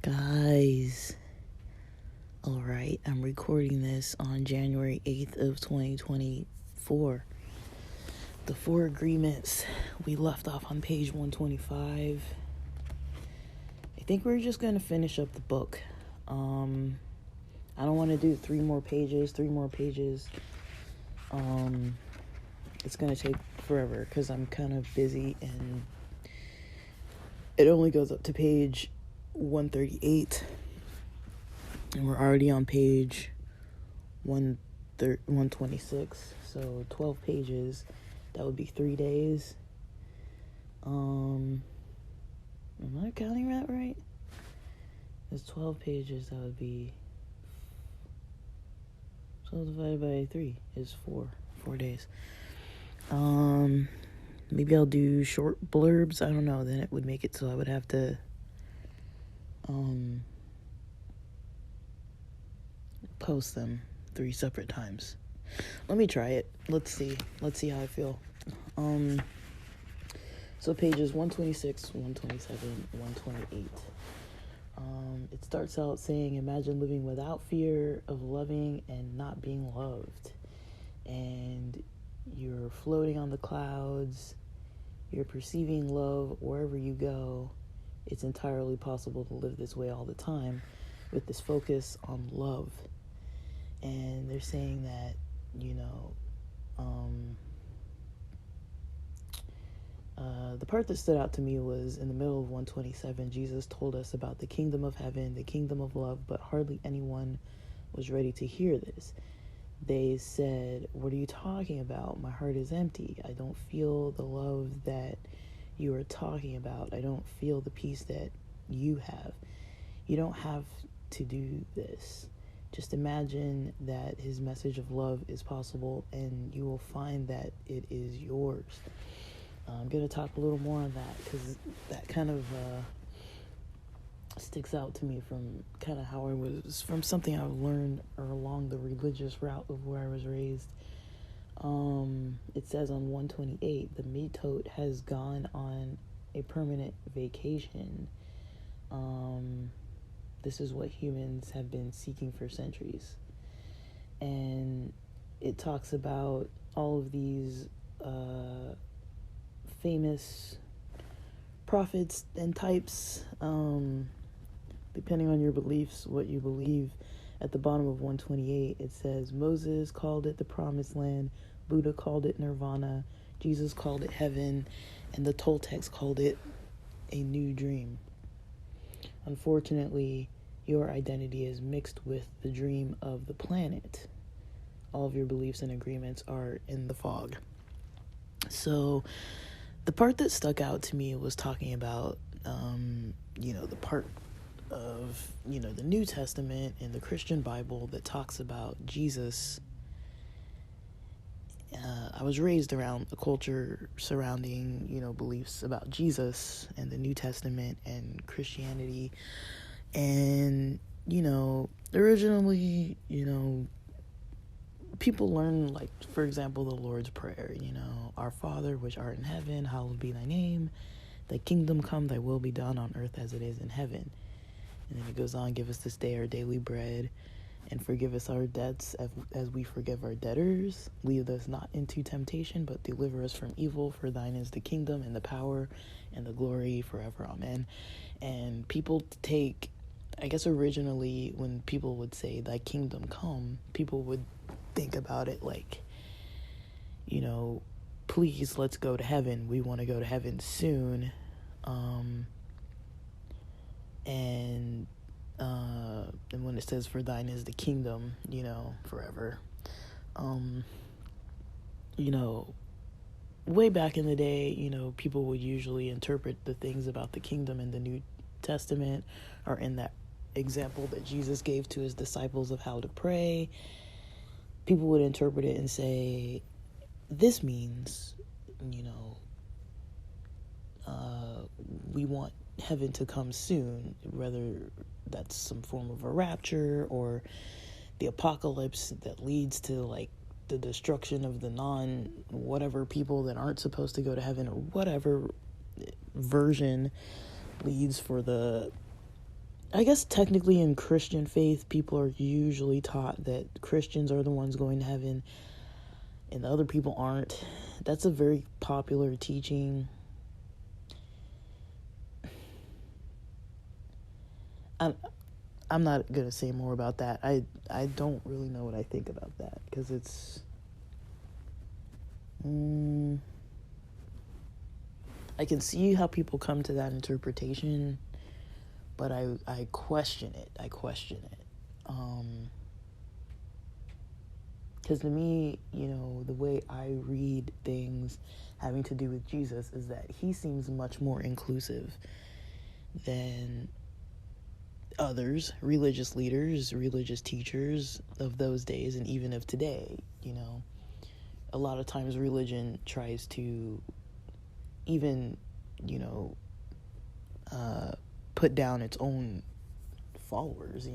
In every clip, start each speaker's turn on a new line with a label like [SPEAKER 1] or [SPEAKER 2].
[SPEAKER 1] Guys, alright, I'm recording this on January 8th of 2024. The four agreements, we left off on page 125. I think we're just going to finish up the book. I don't want to do three more pages. It's going to take forever because I'm kind of busy and it only goes up to page 138 and we're already on page 126, so 12 pages. That would be 3 days. Am I counting that right? There's 12 pages. That would be 12 divided by 3 is 4 days. Maybe I'll do short blurbs. I don't know. Then it would make it so I would have to post them 3 separate times. Let me try it. Let's see how I feel. So pages 126, 127, 128. It starts out saying, imagine living without fear of loving and not being loved. And you're floating on the clouds. You're perceiving love wherever you go. It's entirely possible to live this way all the time with this focus on love. And they're saying that, the part that stood out to me was in the middle of 127, Jesus told us about the kingdom of heaven, the kingdom of love, but hardly anyone was ready to hear this. They said, what are you talking about? My heart is empty. I don't feel the love that you are talking about. I don't feel the peace that you have. You don't have to do this. Just imagine that his message of love is possible and you will find that it is yours. I'm going to talk a little more on that because that kind of sticks out to me from kind of how I was, from something I learned along the religious route of where I was raised. It says on 128, the mitote has gone on a permanent vacation. This is what humans have been seeking for centuries. And it talks about all of these famous prophets and types, depending on your beliefs, what you believe. At the bottom of 128, it says, Moses called it the promised land, Buddha called it nirvana, Jesus called it heaven, and the Toltecs called it a new dream. Unfortunately, your identity is mixed with the dream of the planet. All of your beliefs and agreements are in the fog. So the part that stuck out to me was talking about, the part of, the New Testament and the Christian Bible that talks about Jesus. I was raised around a culture surrounding, beliefs about Jesus and the New Testament and Christianity. And, originally, people learn, like, for example, the Lord's Prayer, Our Father, which art in heaven, hallowed be thy name. Thy kingdom come, thy will be done on earth as it is in heaven. And then it goes on, give us this day our daily bread, and forgive us our debts as we forgive our debtors. Lead us not into temptation, but deliver us from evil. For thine is the kingdom and the power and the glory forever. Amen. And people take, I guess originally when people would say thy kingdom come, people would think about it like, please, let's go to heaven. We want to go to heaven soon. And when it says for thine is the kingdom, forever, way back in the day, people would usually interpret the things about the kingdom in the New Testament or in that example that Jesus gave to his disciples of how to pray. People would interpret it and say, this means, we want heaven to come soon, whether that's some form of a rapture or the apocalypse that leads to, like, the destruction of the whatever people that aren't supposed to go to heaven, or whatever version leads for the, I guess technically in Christian faith, people are usually taught that Christians are the ones going to heaven and the other people aren't. That's a very popular teaching. I'm not going to say more about that. I don't really know what I think about that, because it's... I can see how people come to that interpretation, but I question it. Because to me, the way I read things having to do with Jesus is that he seems much more inclusive than others, religious leaders, religious teachers of those days, and even of today. A lot of times religion tries to even, put down its own followers.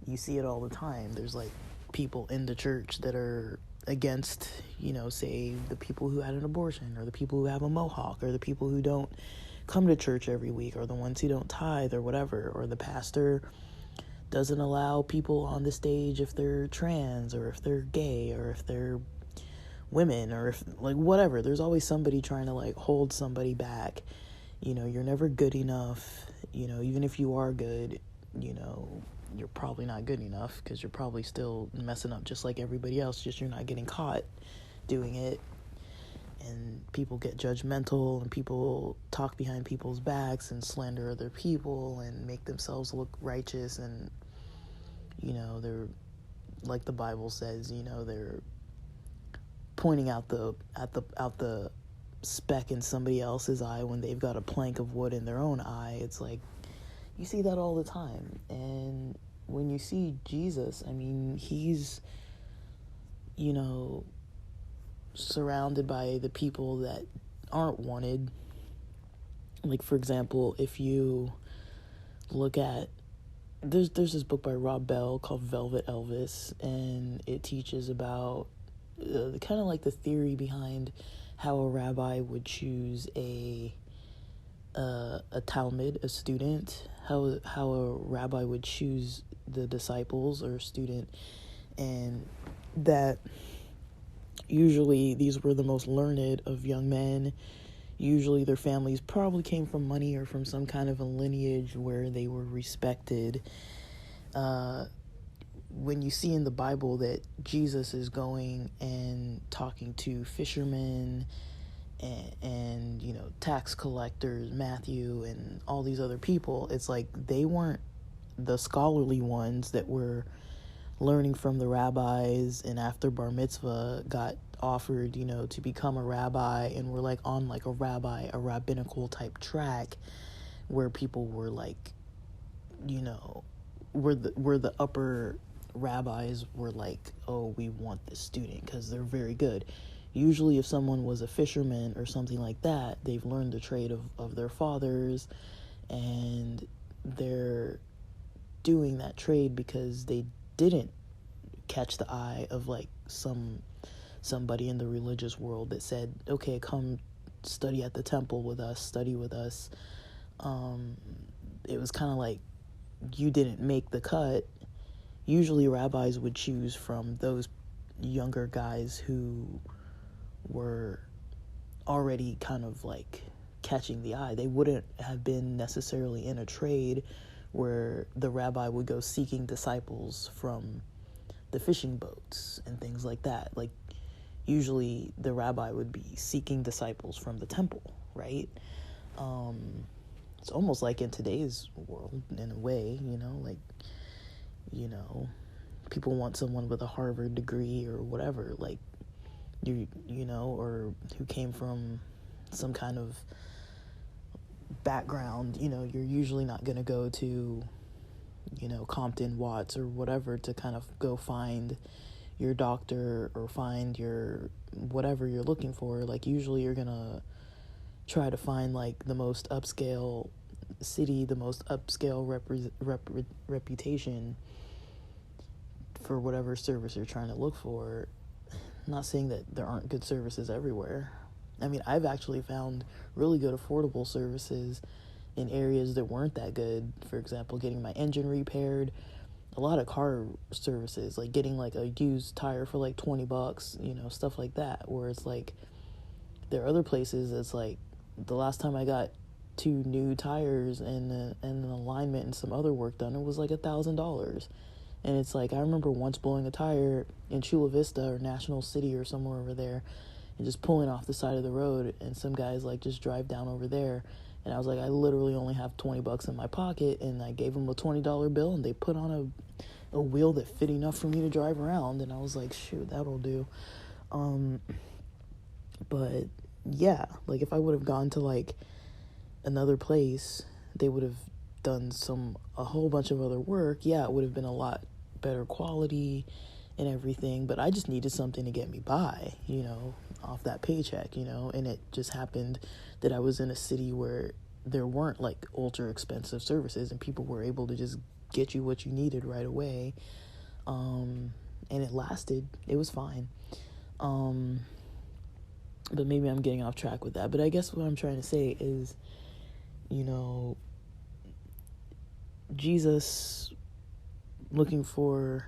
[SPEAKER 1] You see it all the time. There's like people in the church that are against, say the people who had an abortion, or the people who have a mohawk, or the people who don't come to church every week, or the ones who don't tithe, or whatever, or the pastor doesn't allow people on the stage if they're trans, or if they're gay, or if they're women, or if, like, whatever. There's always somebody trying to, like, hold somebody back. You're never good enough. Even if you are good, you're probably not good enough, because you're probably still messing up just like everybody else, just you're not getting caught doing it. And people get judgmental, and people talk behind people's backs and slander other people and make themselves look righteous, and they're, like the Bible says, they're pointing out the speck in somebody else's eye when they've got a plank of wood in their own eye. It's like, you see that all the time. And when you see Jesus, I mean, he's surrounded by the people that aren't wanted. Like, for example, if you look at, there's this book by Rob Bell called Velvet Elvis, and it teaches about kind of like the theory behind how a rabbi would choose a Talmud, a student, how a rabbi would choose the disciples or student, and that usually these were the most learned of young men. Usually their families probably came from money or from some kind of a lineage where they were respected. When you see in the Bible that Jesus is going and talking to fishermen and tax collectors, Matthew, and all these other people, it's like they weren't the scholarly ones that were learning from the rabbis, and after bar mitzvah got offered, to become a rabbi, and were like on like a rabbinical type track where people were like, where the upper rabbis were like, oh, we want this student because they're very good. Usually if someone was a fisherman or something like that, they've learned the trade of their fathers, and they're doing that trade because they didn't catch the eye of like somebody in the religious world that said, okay, come study at the temple with us, study with us. It was kind of like you didn't make the cut. Usually rabbis would choose from those younger guys who were already kind of like catching the eye. They wouldn't have been necessarily in a trade where the rabbi would go seeking disciples from the fishing boats and things like that. Like, usually the rabbi would be seeking disciples from the temple, right? It's almost like in today's world, in a way, people want someone with a Harvard degree or whatever, like, or who came from some kind of background. You're usually not going to go to, Compton, Watts, or whatever to kind of go find your doctor or find your whatever you're looking for. Like, usually you're going to try to find, like, the most upscale city, the most upscale reputation for whatever service you're trying to look for. not saying that there aren't good services everywhere. I mean, I've actually found really good affordable services in areas that weren't that good. For example, getting my engine repaired, a lot of car services, like getting like a used tire for like $20, stuff like that, where it's like there are other places it's like the last time I got 2 new tires and an alignment and some other work done, it was like $1,000. And it's like, I remember once blowing a tire in Chula Vista or National City or somewhere over there and just pulling off the side of the road, and some guys like just drive down over there, and I was like, I literally only have $20 in my pocket, and I gave them a $20 bill, and they put on a wheel that fit enough for me to drive around, and I was like, shoot, that'll do. But yeah, like if I would have gone to like another place, they would have done a whole bunch of other work. Yeah, it would have been a lot better quality and everything, but I just needed something to get me by, off that paycheck, and it just happened that I was in a city where there weren't like ultra expensive services, and people were able to just get you what you needed right away. And it lasted. It was fine. But maybe I'm getting off track with that. But I guess what I'm trying to say is, Jesus looking for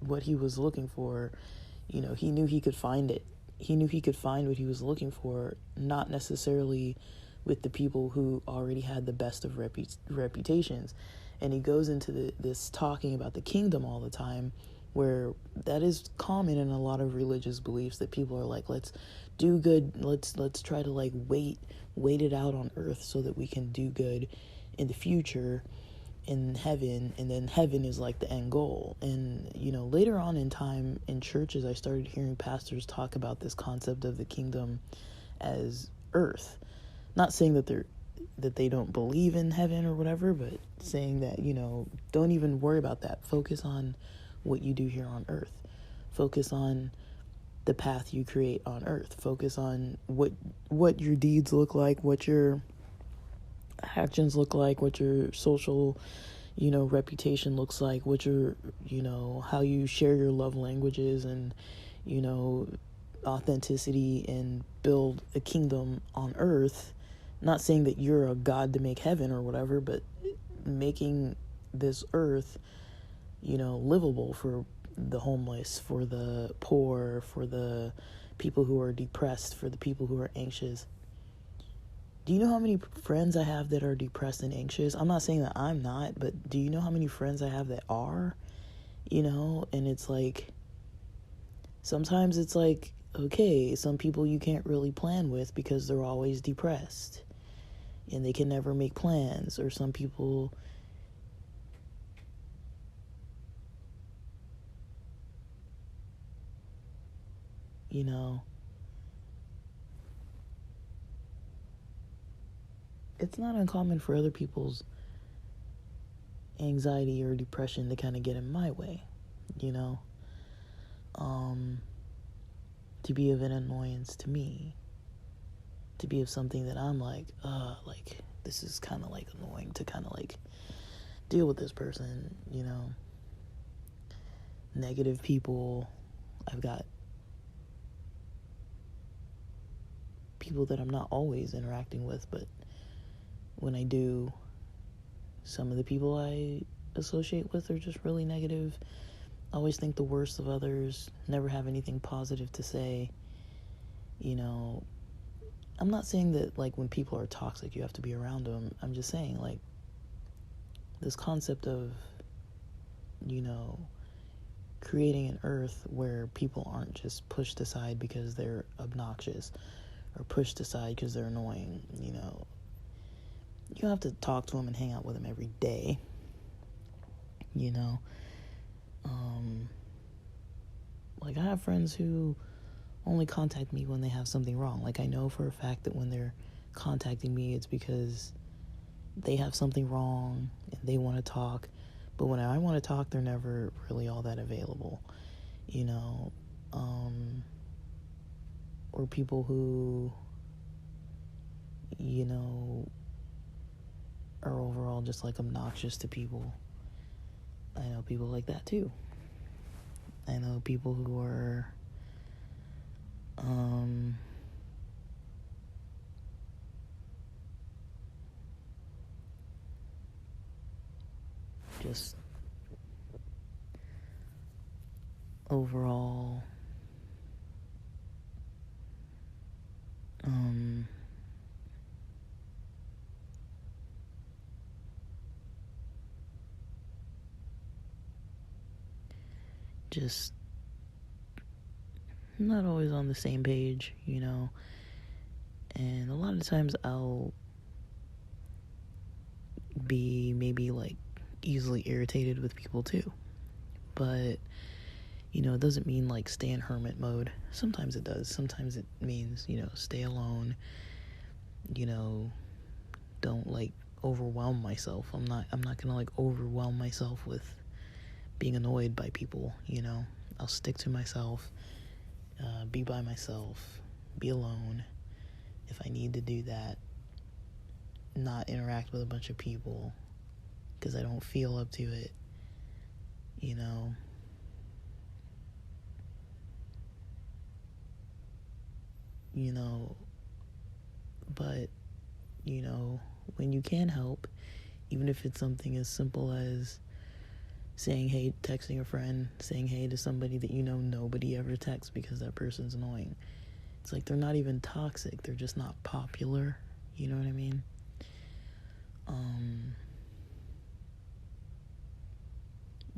[SPEAKER 1] what he was looking for, he knew he could find it. He knew he could find what he was looking for, not necessarily with the people who already had the best of reputations. And he goes into this talking about the kingdom all the time, where that is common in a lot of religious beliefs, that people are like, let's do good, let's try to like wait it out on earth so that we can do good in the future in heaven, and then heaven is like the end goal. And later on in time in churches, I started hearing pastors talk about this concept of the kingdom as earth, not saying that they don't believe in heaven or whatever, but saying that don't even worry about that, focus on what you do here on earth, focus on the path you create on earth, focus on what your deeds look like, what your actions look like, what your social reputation looks like, what your how you share your love languages, and authenticity, and build a kingdom on earth. Not saying that you're a god to make heaven or whatever, but making this earth livable for the homeless, for the poor, for the people who are depressed, for the people who are anxious. Do you know how many friends I have that are depressed and anxious? I'm not saying that I'm not, but do you know how many friends I have that are? And it's like, sometimes it's like, okay, some people you can't really plan with because they're always depressed and they can never make plans. Or some people, it's not uncommon for other people's anxiety or depression to kind of get in my way, to be of an annoyance to me, to be of something that I'm like, this is kind of like annoying to kind of like deal with this person, negative people. I've got people that I'm not always interacting with, but when I do, some of the people I associate with are just really negative. Always think the worst of others, never have anything positive to say. I'm not saying that like when people are toxic you have to be around them. I'm just saying like this concept of creating an earth where people aren't just pushed aside because they're obnoxious or pushed aside because they're annoying. You have to talk to them and hang out with them every day. Like I have friends who only contact me when they have something wrong. Like I know for a fact that when they're contacting me, it's because they have something wrong and they want to talk. But when I want to talk, they're never really all that available, or people who, are overall just like obnoxious to people. I know people like that too. I know people who are just overall, just not always on the same page, and a lot of times I'll be maybe like easily irritated with people too, but it doesn't mean like stay in hermit mode. Sometimes it does. Sometimes it means, stay alone, don't like overwhelm myself. I'm not gonna like overwhelm myself with being annoyed by people. I'll stick to myself, be by myself, be alone if I need to do that, not interact with a bunch of people because I don't feel up to it, but when you can help, even if it's something as simple as saying hey, texting a friend, saying hey to somebody that nobody ever texts because that person's annoying. It's like they're not even toxic, they're just not popular, you know what I mean?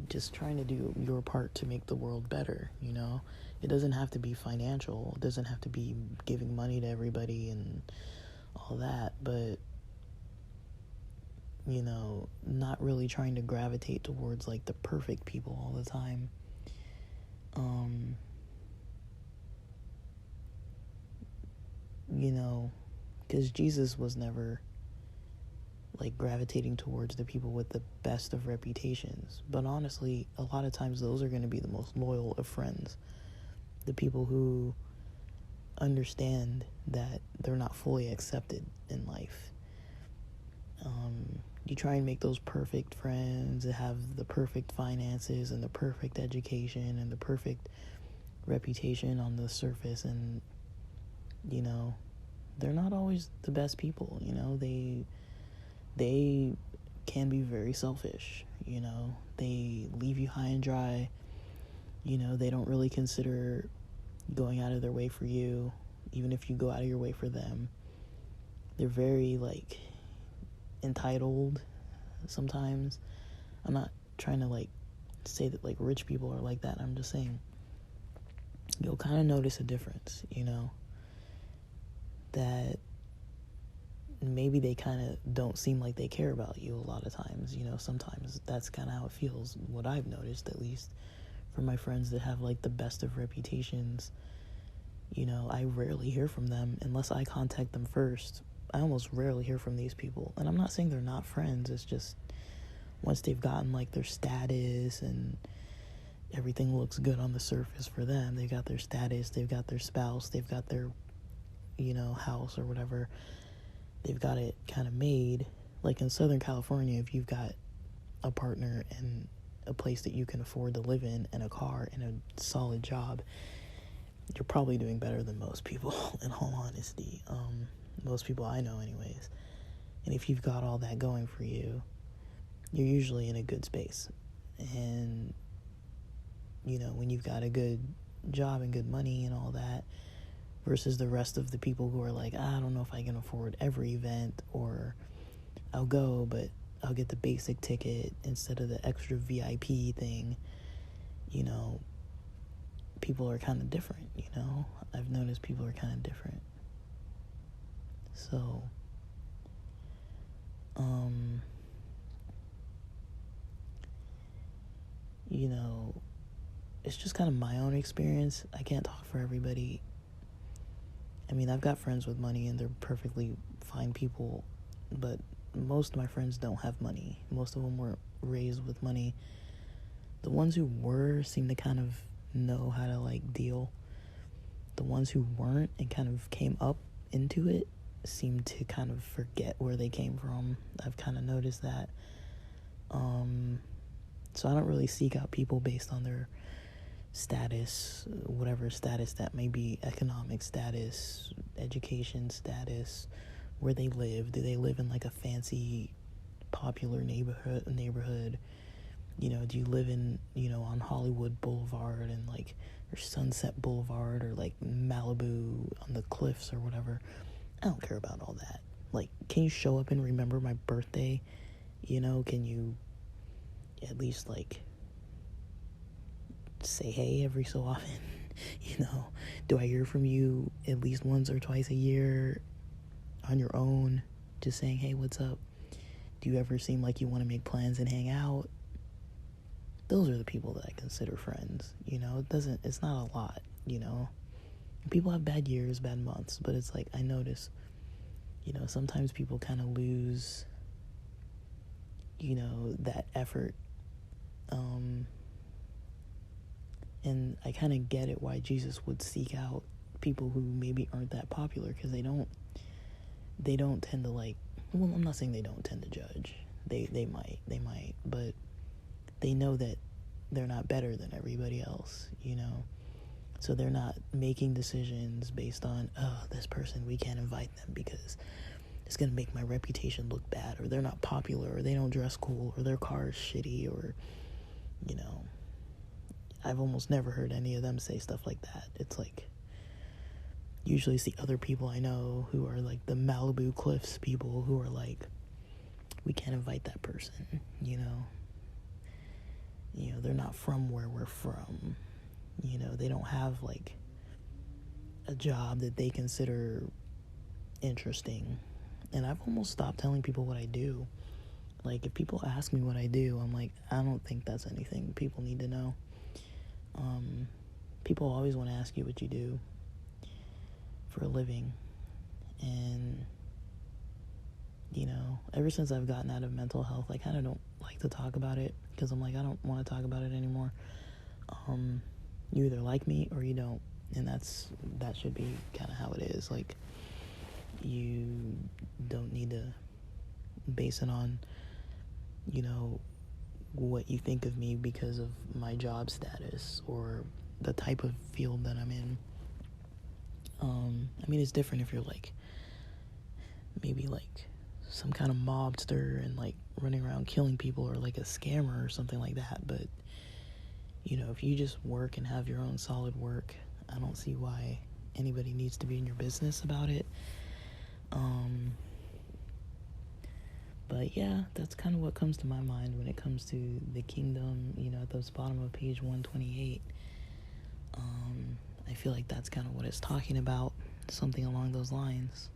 [SPEAKER 1] Just trying to do your part to make the world better, It doesn't have to be financial, it doesn't have to be giving money to everybody and all that, but not really trying to gravitate towards like the perfect people all the time. Because Jesus was never like gravitating towards the people with the best of reputations, but honestly, a lot of times those are going to be the most loyal of friends, the people who understand that they're not fully accepted in life. You try and make those perfect friends that have the perfect finances and the perfect education and the perfect reputation on the surface, and they're not always the best people. They can be very selfish. They leave you high and dry. They don't really consider going out of their way for you, even if you go out of your way for them. They're very like entitled sometimes. I'm not trying to like say that like rich people are like that. I'm just saying you'll kind of notice a difference, that maybe they kind of don't seem like they care about you a lot of times. Sometimes that's kind of how it feels, what I've noticed, at least for my friends that have like the best of reputations. I rarely hear from them unless I contact them first. I almost rarely hear from these people, and I'm not saying they're not friends. It's just once they've gotten like their status and everything looks good on the surface for them, they've got their status, they've got their spouse, they've got their house or whatever, they've got it kind of made. Like in Southern California, if you've got a partner and a place that you can afford to live in and a car and a solid job, you're probably doing better than most people, in all honesty. Most people I know anyways. And if you've got all that going for you, you're usually in a good space. And when you've got a good job and good money and all that, versus the rest of the people who are like, I don't know if I can afford every event, or I'll go but I'll get the basic ticket instead of the extra VIP thing. People are kind of different. I've noticed people are kind of different. So it's just kind of my own experience. I can't talk for everybody. I mean, I've got friends with money and they're perfectly fine people, but most of my friends don't have money. Most of them weren't raised with money. The ones who were seem to kind of know how to like deal. The ones who weren't and kind of came up into it seem to kind of forget where they came from. I've kind of noticed that. So I don't really seek out people based on their status, whatever status that may be, economic status, education status, where they live. Do they live in like a fancy, popular neighborhood? Do you live in, on Hollywood Boulevard and like, or Sunset Boulevard or like Malibu on the cliffs or whatever? I don't care about all that. Like, can you show up and remember my birthday? Can you at least like say hey every so often? Do I hear from you at least once or twice a year on your own, just saying, hey, what's up? Do you ever seem like you want to make plans and hang out? Those are the people that I consider friends. It's not a lot. People have bad years, bad months, but it's like, I notice, sometimes people kind of lose, that effort. And I kind of get it why Jesus would seek out people who maybe aren't that popular, because they don't tend to like, well, I'm not saying they don't tend to judge. They might, but they know that they're not better than everybody else, So they're not making decisions based on, oh, this person, we can't invite them because it's going to make my reputation look bad, or they're not popular, or they don't dress cool, or their car is shitty, or, I've almost never heard any of them say stuff like that. It's like, usually it's the other people I know who are like the Malibu Cliffs people who are like, we can't invite that person, they're not from where we're from. They don't have like a job that they consider interesting. And I've almost stopped telling people what I do. Like, if people ask me what I do, I'm like, I don't think that's anything people need to know. People always want to ask you what you do for a living. And, ever since I've gotten out of mental health, I kind of don't like to talk about it, because I'm like, I don't want to talk about it anymore. You either like me or you don't, and that should be kind of how it is. Like, you don't need to base it on, what you think of me because of my job status or the type of field that I'm in. I mean, it's different if you're like, maybe like some kind of mobster and like running around killing people, or like a scammer or something like that. But if you just work and have your own solid work, I don't see why anybody needs to be in your business about it. But yeah, that's kind of what comes to my mind when it comes to the kingdom, at the bottom of page 128. I feel like that's kind of what it's talking about, something along those lines.